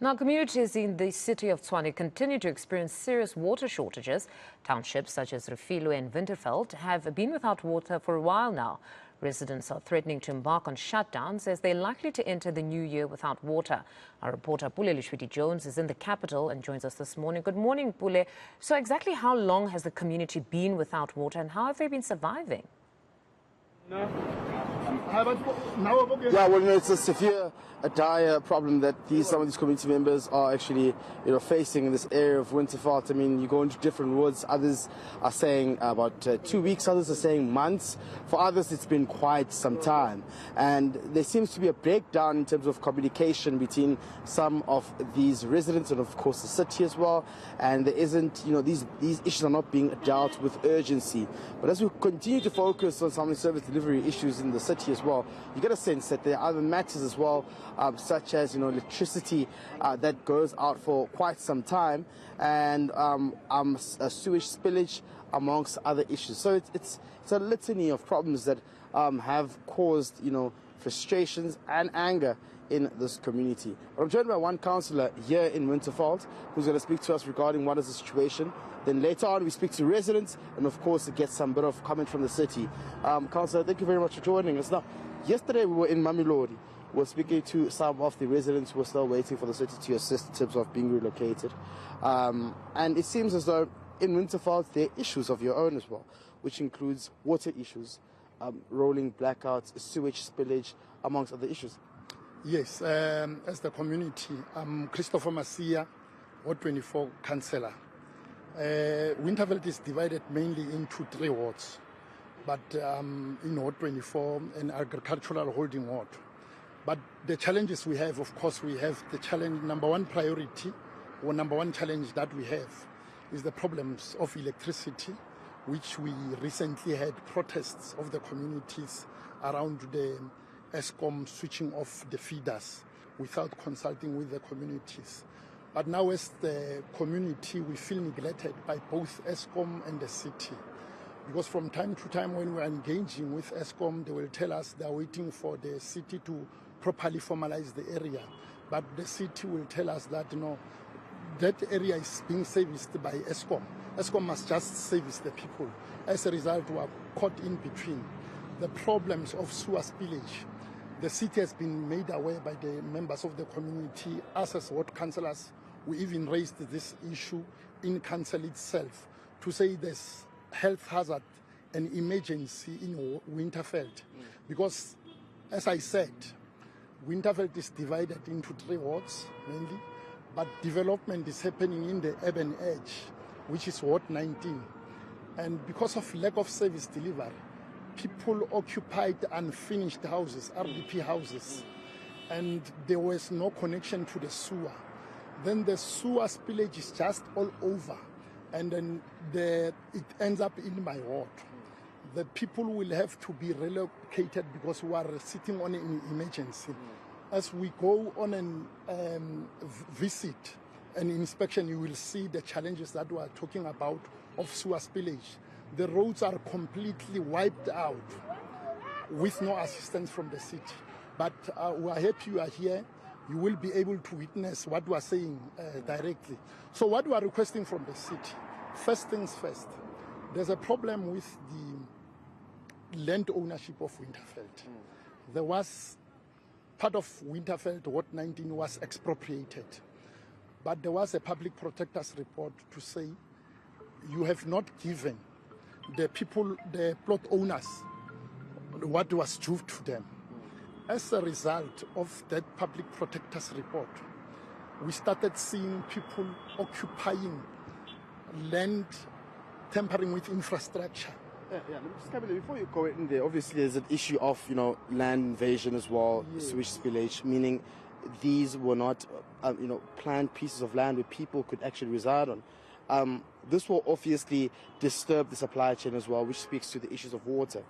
Now, communities in the city of Tshwane continue to experience serious water shortages. Townships such as Refilwe and Winterveld have been without water for a while now. Residents are threatening to embark on shutdowns as they're likely to enter the new year without water. Our reporter Pule Letshwiti-Jones is in the capital and joins us this morning. Good morning, Pule. So exactly how long has the community been without water and how have they been surviving? Yeah, well, it's a severe, dire problem that some of these community members are actually, facing in this area of Winterveld. I mean, you go into different woods. Others are saying about 2 weeks. Others are saying months. For others, it's been quite some time. And there seems to be a breakdown in terms of communication between some of these residents and, of course, the city as well. And there isn't, these issues are not being dealt with urgency. But as we continue to focus on some of the service delivery issues in the city as well, you get a sense that there are other matters as well, such as electricity that goes out for quite some time, and a sewage spillage amongst other issues. So it's a litany of problems that have caused frustrations and anger in this community. But I'm joined by one councillor here in Winterveld who's going to speak to us regarding what is the situation. Then later on we speak to residents and of course get some bit of comment from the city. Councillor, thank you very much for joining us. Now, yesterday we were in Mamelodi. We were speaking to some of the residents who were still waiting for the city to assist in terms of being relocated. And it seems as though in Winterveld there are issues of your own as well, which includes water issues, rolling blackouts, sewage spillage, amongst other issues. Yes, as the community, I'm Christopher Masia, Ward 24 councillor. Winterveld is divided mainly into 3 wards, but in Ward 24, an agricultural holding ward. But the challenges we have, of course, we have the challenge, number one challenge that we have is the problems of electricity, which we recently had protests of the communities around the ESCOM switching off the feeders without consulting with the communities. But now as the community, we feel neglected by both ESCOM and the city. Because from time to time when we are engaging with ESCOM, they will tell us they are waiting for the city to properly formalize the area. But the city will tell us that, that area is being serviced by ESCOM. ESCOM must just service the people. As a result, we are caught in between. The problems of sewer spillage, the city has been made aware by the members of the community. Us as ward councillors, we even raised this issue in council itself to say there's health hazard and emergency in Winterveld. Because, as I said, Winterveld is divided into 3 wards mainly, but development is happening in the urban edge, which is Ward 19. And because of lack of service delivery, people occupied unfinished houses, RDP houses, and there was no connection to the sewer. Then the sewer spillage is just all over, and then it ends up in my ward. The people will have to be relocated because we are sitting on an emergency. As we go on a visit, an inspection, you will see the challenges that we are talking about of sewer spillage. The roads are completely wiped out with no assistance from the city. But we are happy you are here. You will be able to witness what we are saying directly. So what we are requesting from the city, first things first, there's a problem with the land ownership of Winterveld. There was part of Winterveld, Ward 19, was expropriated. But there was a public protector's report to say you have not given the people, the plot owners, what was due to them. As a result of that public protector's report, we started seeing people occupying land, tampering with infrastructure. Before you go in there, obviously there's an issue of land invasion as well, yes. Sewage spillage, meaning these were not planned pieces of land where people could actually reside on. This will obviously disturb the supply chain as well, which speaks to the issues of water.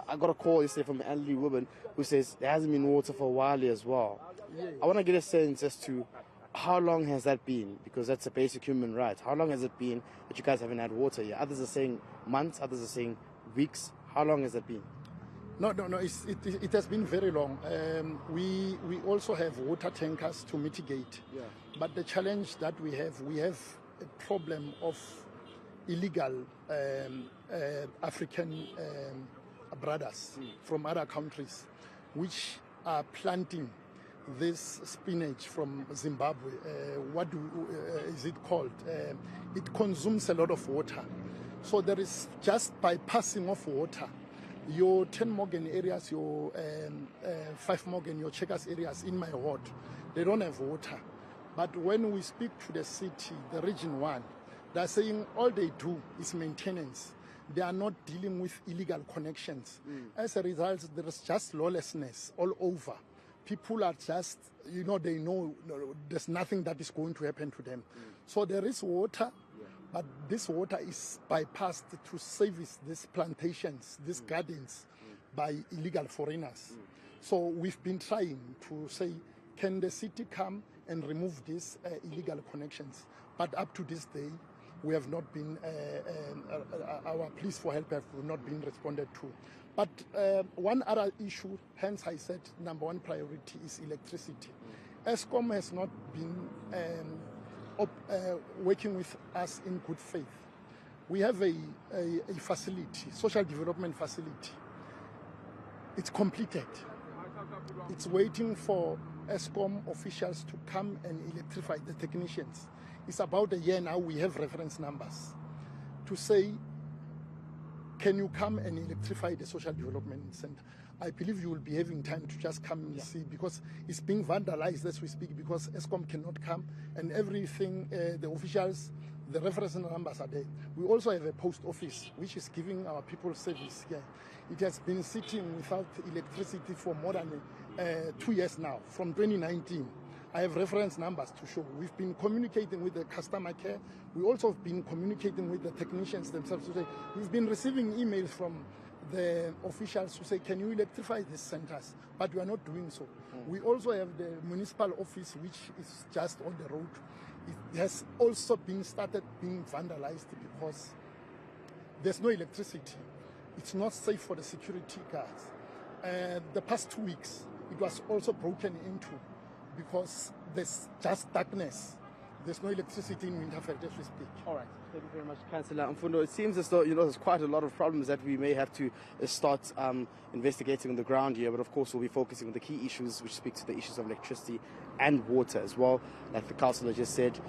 I got a call yesterday from an elderly woman who says there hasn't been water for a while as well. Yes. I want to get a sense as to how long has that been, because that's a basic human right. How long has it been that you guys haven't had water here? Others are saying months, others are saying weeks. How long has that been? No. It has been very long. We also have water tankers to mitigate. Yeah. But the challenge that we have a problem of illegal African brothers from other countries, which are planting this spinach from Zimbabwe. Is it called? It consumes a lot of water. So there is just bypassing of water. Your 10 Morgan areas, your 5 Morgan, your Checkers areas in my ward, they don't have water. But when we speak to the city, the region 1, they're saying all they do is maintenance. They are not dealing with illegal connections. As a result, there is just lawlessness all over. People are just, they know there's nothing that is going to happen to them. So there is water, but this water is bypassed to service these plantations, these gardens, by illegal foreigners. So we've been trying to say, can the city come and remove these illegal connections? But up to this day, we have not been, our pleas for help have not been responded to. But one other issue, hence I said number 1 priority is electricity. ESCOM has not been working with us in good faith. We have a facility, social development facility. It's completed. It's waiting for ESCOM officials to come and electrify the technicians. It's about a year now we have reference numbers to say, can you come and electrify the social development center? I believe you will be having time to just come and see, because it's being vandalized as we speak, because ESCOM cannot come and everything, the officials, the reference numbers are there. We also have a post office which is giving our people service here. It has been sitting without electricity for more than 2 years now, from 2019. I have reference numbers to show. We've been communicating with the customer care. We also have been communicating with the technicians themselves to say, we've been receiving emails from the officials who say, can you electrify these centers? But we are not doing so. We also have the municipal office, which is just on the road. It has also been started being vandalized because there's no electricity. It's not safe for the security guards. The past 2 weeks, it was also broken into because there's just darkness. There's no electricity in Winterfeld as we speak. All right. Thank you very much, Councillor Mfundo. It seems as though, there's quite a lot of problems that we may have to start investigating on the ground here, but of course we'll be focusing on the key issues which speak to the issues of electricity and water as well. Like the councillor just said,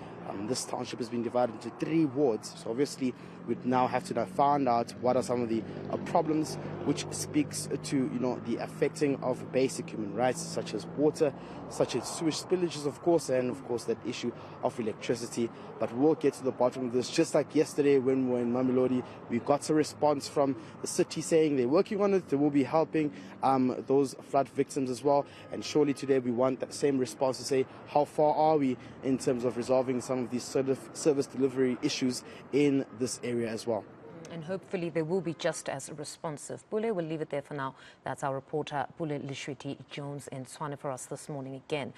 this township has been divided into 3 wards, so obviously we'd now have to find out what are some of the problems which speaks to the affecting of basic human rights, such as water, such as sewage spillages, of course, and of course that issue of electricity. But we'll get to the bottom of this. Just like yesterday when we were in Mamelodi, we got a response from the city saying they're working on it, they will be helping those flood victims as well, and surely today we want that same response to say, how far are we in terms of resolving some of these service delivery issues in this area as well. And hopefully they will be just as responsive. Pule, we'll leave it there for now. That's our reporter, Pule Letshwiti-Jones in Tshwane for us this morning again.